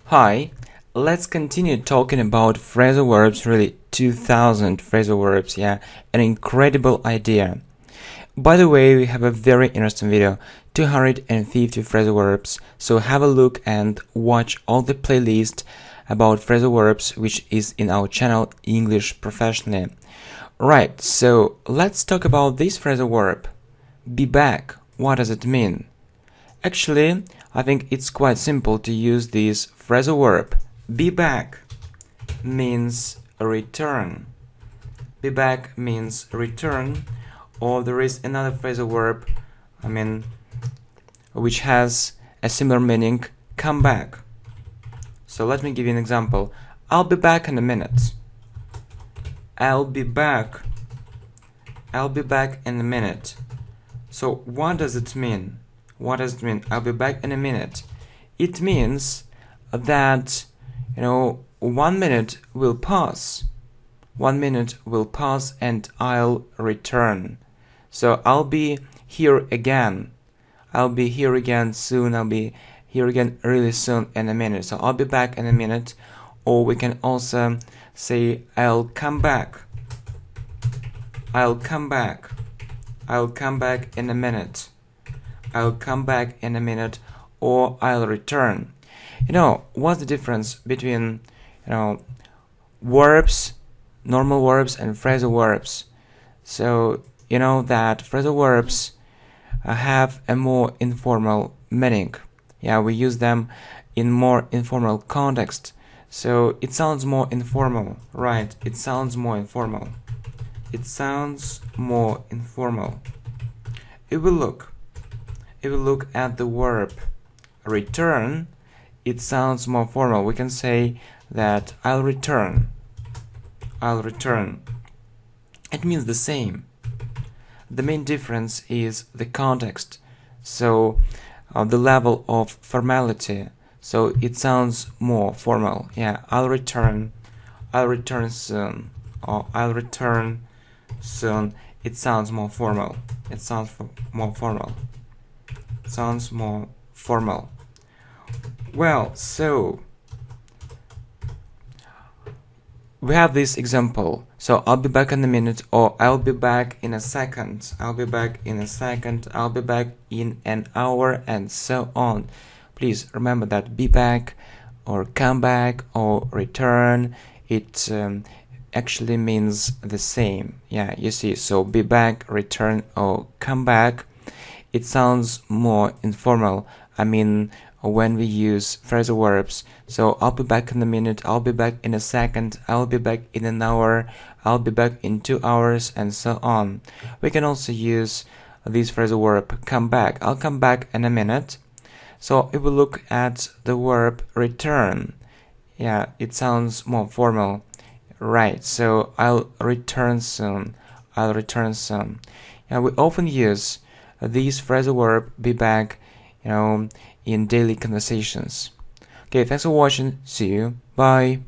Hi, let's continue talking about phrasal verbs, really 2000 phrasal verbs, yeah, an incredible idea. By the way, we have a very interesting video, 250 phrasal verbs, so have a look and watch all the playlist about phrasal verbs which is in our channel English Professionally. Right, so let's talk about this phrasal verb. Be back, what does it mean? Actually, I think it's quite simple to use this phrasal verb. Be back means return. Be back means return, or there is another phrasal verb, which has a similar meaning, come back. So let me give you an example. I'll be back in a minute. I'll be back. I'll be back in a minute. So what does it mean? What does it mean? I'll be back in a minute. It means that, 1 minute will pass. 1 minute will pass and I'll return. So I'll be here again. I'll be here again soon. I'll be here again really soon in a minute. So I'll be back in a minute. Or we can also say I'll come back. I'll come back. I'll come back in a minute. I'll come back in a minute, or I'll return. What's the difference between, verbs, normal verbs, and phrasal verbs? So, you know that phrasal verbs have a more informal meaning. Yeah, we use them in more informal context. So it sounds more informal, right? It sounds more informal. It sounds more informal. If we look at the verb return, it sounds more formal. We can say that I'll return. I'll return. It means the same. The main difference is the context. So the level of formality. So it sounds more formal. Yeah, I'll return soon, or I'll return soon. It sounds more formal. It sounds more formal. Sounds more formal. Well, so we have this example. So I'll be back in a minute, or I'll be back in a second. I'll be back in a second. I'll be back in an hour, and so on. Please remember that be back or come back or return, it actually means the same. Yeah, you see, so be back, return, or come back, it sounds more informal. When we use phrasal verbs. So I'll be back in a minute, I'll be back in a second, I'll be back in an hour, I'll be back in 2 hours, and so on. We can also use this phrasal verb come back. I'll come back in a minute. So if we look at the verb return, yeah, it sounds more formal. Right, so I'll return soon. I'll return soon. Yeah, we often use this phrasal verb be back, in daily conversations. Okay, thanks for watching. See you. Bye.